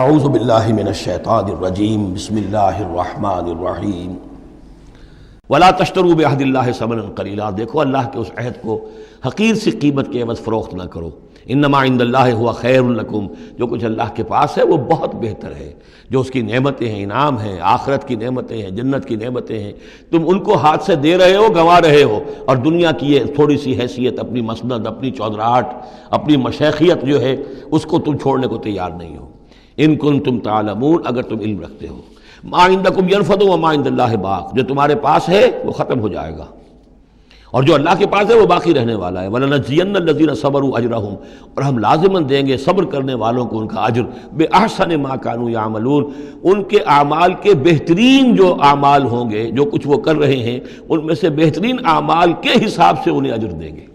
اعوذ باللہ من الشیطان الرجیم بسم اللہ الرحمن الرحیم ولا تشتروا بعہد اللہ ثمنا قلیلا، دیکھو اللہ کے اس عہد کو حقیر سی قیمت کے عوض فروخت نہ کرو۔ انما عند اللہ هو خیر لکم، جو کچھ اللہ کے پاس ہے وہ بہت بہتر ہے، جو اس کی نعمتیں ہیں، انعام ہیں، آخرت کی نعمتیں ہیں، جنت کی نعمتیں ہیں، تم ان کو ہاتھ سے دے رہے ہو، گنوا رہے ہو، اور دنیا کی یہ تھوڑی سی حیثیت، اپنی مسند، اپنی چودراہٹ، اپنی مشیخیت جو ہے اس کو تم چھوڑنے کو تیار نہیں ہو۔ ان کنتم تعلمون، اگر تم علم رکھتے ہو۔ ما عندکم ینفد وما عند اللہ باق، جو تمہارے پاس ہے وہ ختم ہو جائے گا، اور جو اللہ کے پاس ہے وہ باقی رہنے والا ہے۔ وَلَنَجْزِيَنَّ الَّذِينَ صَبَرُوا أَجْرَهُمْ، اور ہم لازماً دیں گے صبر کرنے والوں کو ان کا اجر، بِأَحْسَنِ مَا كَانُوا يَعْمَلُونَ، ان کے اعمال کے بہترین جو اعمال ہوں گے، جو کچھ وہ کر رہے ہیں ان میں سے بہترین اعمال کے حساب سے انہیں اجر دیں گے۔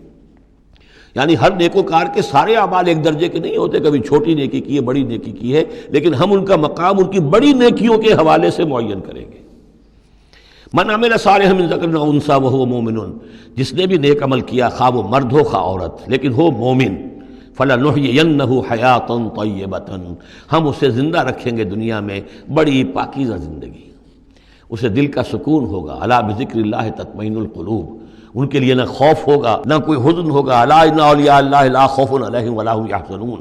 یعنی ہر نیکوکار کے سارے اعمال ایک درجے کے نہیں ہوتے، کبھی چھوٹی نیکی کی ہے، بڑی نیکی کی ہے، لیکن ہم ان کا مقام ان کی بڑی نیکیوں کے حوالے سے معین کریں گے۔ من عمل صالحا من ذکر او انثی وهو مؤمن، جس نے بھی نیک عمل کیا، خواہ وہ مرد ہو خواہ عورت، لیکن ہو مومن، فلنحیینہ حیاتا طیبۃ، ہم اسے زندہ رکھیں گے دنیا میں بڑی پاکیزہ زندگی، اسے دل کا سکون ہوگا۔ الا بذکر اللہ تطمئن القلوب، ان کے لیے نہ خوف ہوگا نہ کوئی حزن ہوگا۔ الا ان اولیاء اللہ لا خوف علیہم ولا هم یحزنون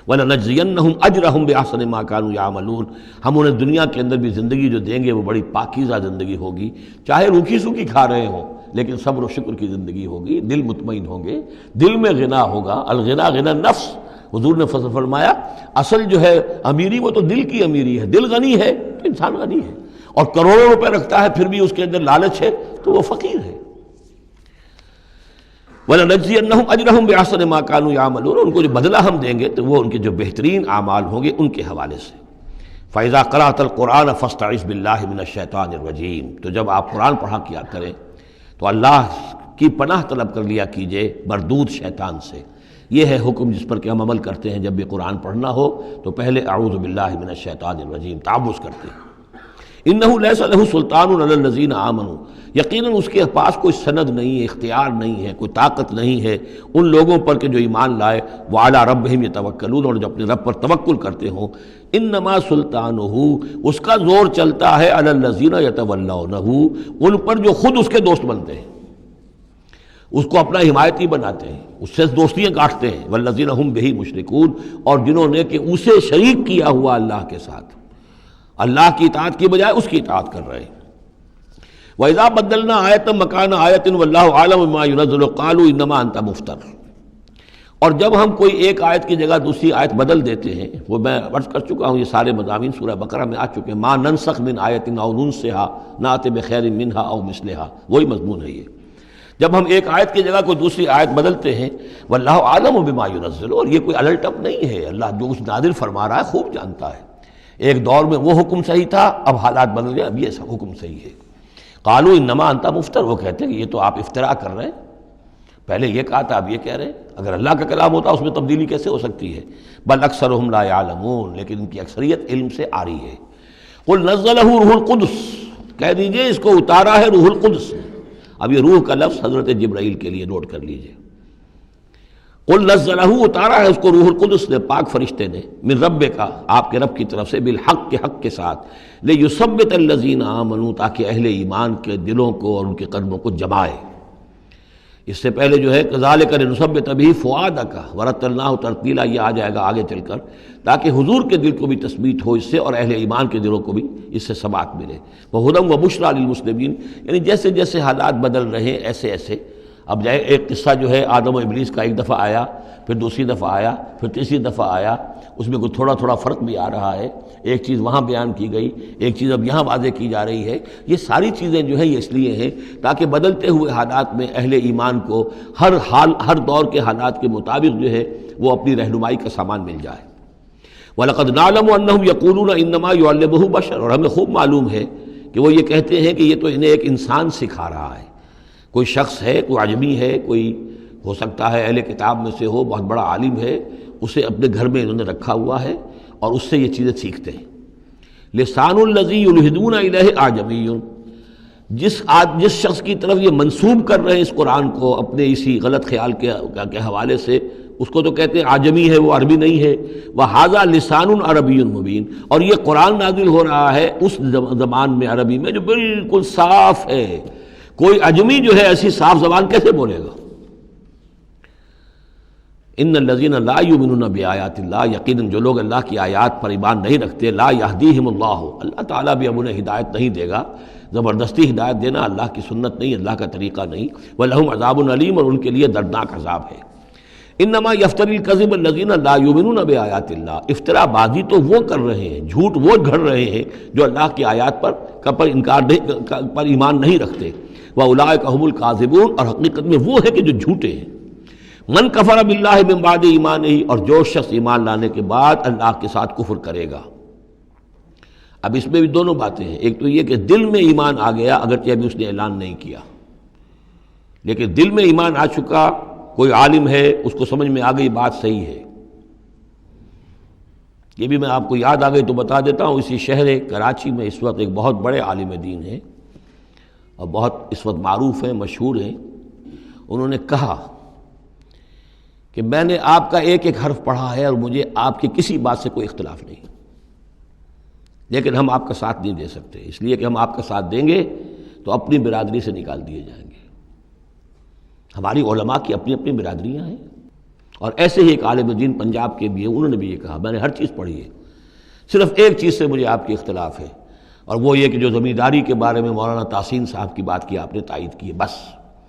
وَلَنَجْزِيَنَّهُمْ أَجْرَهُمْ بِأَحْسَنِ مَا كَانُوا يَعْمَلُونَ، ہم انہیں دنیا کے اندر بھی زندگی جو دیں گے وہ بڑی پاکیزہ زندگی ہوگی، چاہے روکھی سوکھی کھا رہے ہوں لیکن صبر و شکر کی زندگی ہوگی، دل مطمئن ہوں گے، دل میں غنا ہوگا۔ الغنا غنا نفس، حضور نے فرمایا اصل جو ہے امیری وہ تو دل کی امیری ہے، دل غنی ہے تو انسان غنی ہے، اور کروڑوں روپے رکھتا ہے پھر بھی اس کے اندر لالچ ہے تو وہ فقیر ہے۔ وَلَنَجْزِيَنَّهُمْ أَجْرَهُمْ بِأَحْسَنِ مَا كَانُوا يَعْمَلُونَ، ان کو جو بدلہ ہم دیں گے تو وہ ان کے جو بہترین اعمال ہوں گے ان کے حوالے سے۔ فَإِذَا قَرَأْتَ الْقُرْآنَ فَاسْتَعِذْ بِاللَّهِ مِنَ الشَّيْطَانِ الرَّجِيمِ، تو جب آپ قرآن پڑھا کیا کریں تو اللہ کی پناہ طلب کر لیا کیجئے مردود شیطان سے۔ یہ ہے حکم جس پر کہ ہم عمل کرتے ہیں، جب بھی قرآن پڑھنا ہو تو پہلے اعوذ باللہ من الشیطان الرجیم تعوذ کرتے ہیں۔ انہ لیس لہ سلطان علی الذین آمنوا، یقیناً اس کے پاس کوئی سند نہیں ہے، اختیار نہیں ہے، کوئی طاقت نہیں ہے ان لوگوں پر کہ جو ایمان لائے، وعلی ربہم یتوکلون، اور جو اپنے رب پر توکل کرتے ہوں۔ انما سلطانہ، اس کا زور چلتا ہے علی الذین یتولونہ، ان پر جو خود اس کے دوست بنتے ہیں، اس کو اپنا حمایتی بناتے ہیں، اس سے دوستیاں گاٹھتے ہیں۔ والذین ھم بہ مشرکون، اور جنہوں نے کہ اسے شریک کیا ہوا اللہ کے ساتھ، اللہ کی اطاعت کی بجائے اس کی اطاعت کر رہے ہیں۔ وَإِذَا بَدَّلْنَا آیَةً مَكَانَ آیَةٍ وَاللَّهُ أَعْلَمُ بِمَا يُنَزِّلُ قَالُوا إِنَّمَا أَنْتَ مُفْتَرٍ، اور جب ہم کوئی ایک آیت کی جگہ دوسری آیت بدل دیتے ہیں، وہ میں عرض کر چکا ہوں، یہ سارے مضامین سورہ بقرہ میں آ چکے ہیں، مَا نَنسَخْ مِنْ آیَةٍ أَوْ نُنْسِهَا نَأْتِ بِخَيْرٍ مِنْهَا أَوْ مِثْلِهَا، وہی مضمون ہے یہ۔ جب ہم ایک آیت کی جگہ کوئی دوسری آیت بدلتے ہیں، وَاللَّهُ أَعْلَمُ بِمَا يُنَزِّلُ، اور یہ کوئی الٹ اپ نہیں ہے، اللہ جو کچھ نازل فرما رہا ہے خوب جانتا ہے۔ ایک دور میں وہ حکم صحیح تھا، اب حالات بدل گئے، اب یہ حکم صحیح ہے۔ قالوا انما انت مفتر، وہ کہتے ہیں کہ یہ تو آپ افتراء کر رہے ہیں، پہلے یہ کہا تھا اب یہ کہہ رہے ہیں، اگر اللہ کا کلام ہوتا اس میں تبدیلی کیسے ہو سکتی ہے؟ بل اکثرهم لا يعلمون، لیکن ان کی اکثریت علم سے آ رہی ہے۔ قل نزلہ روح القدس، کہہ دیجئے اس کو اتارا ہے روح القدس نے۔ اب یہ روح کا لفظ حضرت جبرائیل کے لیے نوٹ کر لیجئے۔ قل نزلہ، اتارا ہے اس کو روح القدس نے، پاک فرشتے نے، من ربک، آپ کے رب کی طرف سے، بالحق، کے حق کے ساتھ، لیثبت الذین آمنوا، تاکہ اہل ایمان کے دلوں کو اور ان کے قلبوں کو جمائے۔ اس سے پہلے جو ہے کذالک لنثبت بہ فؤادک ورتلناہ ترتیلا، یہ آ جائے گا آگے چل کر، تاکہ حضور کے دل کو بھی تثبیت ہو اس سے، اور اہل ایمان کے دلوں کو بھی اس سے ثبات ملے۔ وہدی وبشریٰ للمسلمین، یعنی جیسے جیسے حالات بدل رہے ہیں ایسے ایسے۔ اب جائے ایک قصہ جو ہے آدم و ابلیس کا، ایک دفعہ آیا، پھر دوسری دفعہ آیا، پھر تیسری دفعہ آیا، اس میں کوئی تھوڑا تھوڑا فرق بھی آ رہا ہے، ایک چیز وہاں بیان کی گئی، ایک چیز اب یہاں واضح کی جا رہی ہے۔ یہ ساری چیزیں جو ہیں یہ اس لیے ہیں تاکہ بدلتے ہوئے حالات میں اہل ایمان کو ہر حال، ہر دور کے حالات کے مطابق جو ہے وہ اپنی رہنمائی کا سامان مل جائے۔ وَلَقَدْ نَعْلَمُ أَنَّهُمْ يَقُولُونَ إِنَّمَا يُعَلِّمُهُ بَشَرٌ، اور ہمیں خوب معلوم ہے کہ وہ یہ کہتے ہیں کہ یہ تو انہیں ایک انسان سکھا رہا ہے، کوئی شخص ہے، کوئی عجمی ہے، کوئی ہو سکتا ہے اہل کتاب میں سے ہو، بہت بڑا عالم ہے، اسے اپنے گھر میں انہوں نے رکھا ہوا ہے اور اس سے یہ چیزیں سیکھتے ہیں۔ لسان الذی یلحدون الیہ اعجمی، جس شخص کی طرف یہ منسوب کر رہے ہیں اس قرآن کو اپنے اسی غلط خیال کے حوالے سے، اس کو تو کہتے ہیں عجمی ہے، وہ عربی نہیں ہے. وَهَذَا لِسَانٌ عَرَبِيٌّ مُبِينٌ، اور یہ قرآن نازل ہو رہا ہے اس زبان میں، عربی میں، جو بالکل صاف ہے. کوئی عجمی جو ہے ایسی صاف زبان کیسے بولے گا؟ ان الذین لا یؤمنون بآیات اللہ، یقیناً جو لوگ اللہ کی آیات پر ایمان نہیں رکھتے، لا یہدیہم اللہ، اللہ تعالیٰ بھی اب انہیں ہدایت نہیں دے گا. زبردستی ہدایت دینا اللہ کی سنت نہیں، اللہ کا طریقہ نہیں. وَلَهُمْ عَذَابٌ عَلِيمٌ، اور ان کے لیے دردناک عذاب ہے. انما یفتری الکذب الذین لا یؤمنون بآیات اللہ، افطرا بازی تو وہ کر رہے ہیں، جھوٹ وہ گھڑ رہے ہیں جو اللہ کی آیات پر پر ایمان نہیں رکھتے. وَأُولَٰئِکَ هُمُ الْكَاذِبُونَ، اور حقیقت میں وہ ہے کہ جو جھوٹے ہیں. من کفر باللہ من بعد ایمانہ، اور جو شخص ایمان لانے کے بعد اللہ کے ساتھ کفر کرے گا. اب اس میں بھی دونوں باتیں ہیں. ایک تو یہ کہ دل میں ایمان آ گیا، اگرچہ ابھی اس نے اعلان نہیں کیا، لیکن دل میں ایمان آ چکا، کوئی عالم ہے، اس کو سمجھ میں آ گئی بات صحیح ہے. یہ بھی میں آپ کو یاد آ گئی تو بتا دیتا ہوں. اسی شہر کراچی میں اس وقت ایک بہت بڑے عالم دین ہیں اور بہت اس وقت معروف ہیں، مشہور ہیں. انہوں نے کہا کہ میں نے آپ کا ایک ایک حرف پڑھا ہے اور مجھے آپ کی کسی بات سے کوئی اختلاف نہیں، لیکن ہم آپ کا ساتھ نہیں دے سکتے، اس لیے کہ ہم آپ کا ساتھ دیں گے تو اپنی برادری سے نکال دیے جائیں گے. ہماری علماء کی اپنی اپنی برادریاں ہیں. اور ایسے ہی ایک عالم دین پنجاب کے بھی ہیں، انہوں نے بھی یہ کہا، میں نے ہر چیز پڑھی ہے، صرف ایک چیز سے مجھے آپ کی اختلاف ہے، اور وہ یہ کہ جو زمینداری کے بارے میں مولانا تحسین صاحب کی بات کی آپ نے تائید کی ہے، بس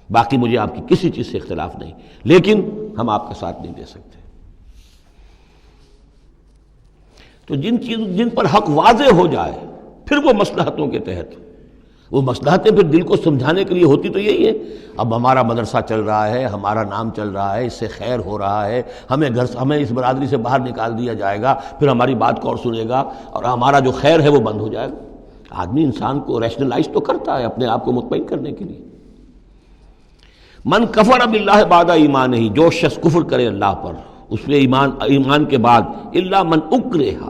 باقی مجھے آپ کی کسی چیز سے اختلاف نہیں، لیکن ہم آپ کا ساتھ نہیں دے سکتے. تو جن پر حق واضح ہو جائے، پھر وہ مصلحتوں کے تحت، وہ مصلحتیں پھر دل کو سمجھانے کے لیے ہوتی تو یہی ہے. اب ہمارا مدرسہ چل رہا ہے، ہمارا نام چل رہا ہے، اس سے خیر ہو رہا ہے، ہمیں اس برادری سے باہر نکال دیا جائے گا، پھر ہماری بات کو اور سنے گا اور ہمارا جو خیر ہے وہ بند ہو جائے گا. آدمی انسان کو ریشنلائز تو کرتا ہے اپنے آپ کو مطمئن کرنے کے لیے. من کفر باللہ بعد ایمانہ، جو شخص کفر کرے اللہ پر اس میں ایمان کے بعد، الا من اکرہ،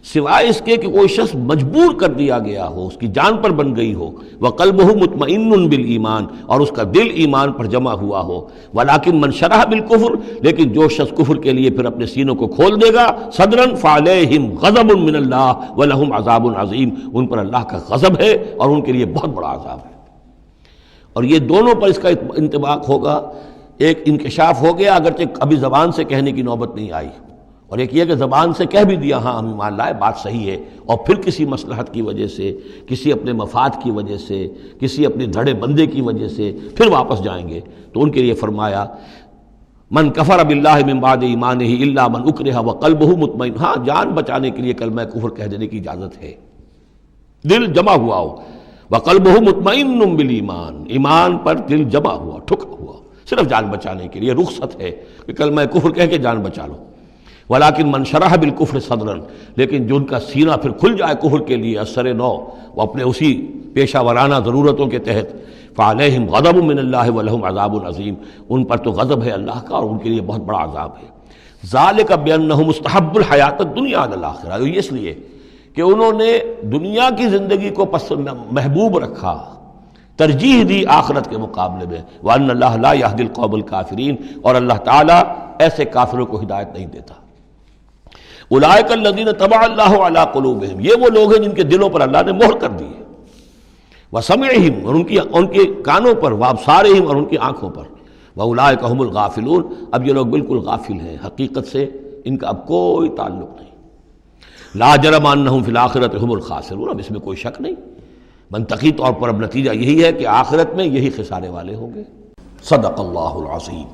سوائے اس کے کہ کوئی شخص مجبور کر دیا گیا ہو، اس کی جان پر بن گئی ہو. وقلبہ مطمئن بالایمان، اور اس کا دل ایمان پر جمع ہوا ہو. ولکن من شرح بالکفر، لیکن جو شخص کفر کے لیے پھر اپنے سینوں کو کھول دے گا، صدرا فعلیہم غضب من اللہ ولہم عذاب عظیم، ان پر اللہ کا غضب ہے اور ان کے لیے بہت بڑا عذاب ہے. اور یہ دونوں پر اس کا انطباق ہوگا. ایک انکشاف ہو گیا، اگرچہ ابھی زبان سے کہنے کی نوبت نہیں آئی، اور ایک یہ کہ زبان سے کہہ بھی دیا ہاں ہم ایمان لائے، بات صحیح ہے، اور پھر کسی مصلحت کی وجہ سے، کسی اپنے مفاد کی وجہ سے، کسی اپنے دھڑے بندے کی وجہ سے پھر واپس جائیں گے، تو ان کے لیے فرمایا من کفر باللہ من بعد ایمانہ الا من اکرہ وقلبہ مطمئن. ہاں جان بچانے کے لیے کلمہ کفر کہہ دینے کی اجازت ہے، دل جمع ہوا ہو. وقلبہ مطمئن بالایمان، ایمان پر دل جمع ہوا، ٹھکا ہوا، صرف جان بچانے کے لیے رخصت ہے کہ کلمہ کفر کہہ کے جان بچا لو. ولیکن من شرح بالکفر صدرا، لیکن جو ان کا سینہ پھر کھل جائے کفر کے لیے اثر نو، وہ اپنے اسی پیشہ ورانہ ضرورتوں کے تحت، فعلیہم غضب من اللہ ولہم عذاب عظیم، ان پر تو غضب ہے اللہ کا اور ان کے لیے بہت بڑا عذاب ہے. ذالک بانہم مستحب الحیات الدنیا علی الاخرہ، یہ اس لیے کہ انہوں نے دنیا کی زندگی کو محبوب رکھا، ترجیح دی آخرت کے مقابلے میں. وان اللہ لا یہدی القوم الکافرین، اور اللہ تعالیٰ ایسے کافروں کو ہدایت نہیں دیتا. اولئک الذین طبع اللہ علی قلوبہم، یہ وہ لوگ ہیں جن کے دلوں پر اللہ نے مہر کر دی ہے. وسمعہم، اور ان کے کانوں پر، وابصارہم، اور ان کی آنکھوں پر. واولئک هم الغافلون، اب یہ لوگ بالکل غافل ہیں، حقیقت سے ان کا اب کوئی تعلق نہیں. لا جرم انہم فی الآخرۃ هم الخاسرون، اب اس میں کوئی شک نہیں، منطقی طور پر اب نتیجہ یہی ہے کہ آخرت میں یہی خسارے والے ہوں گے. صدق اللہ العظیم.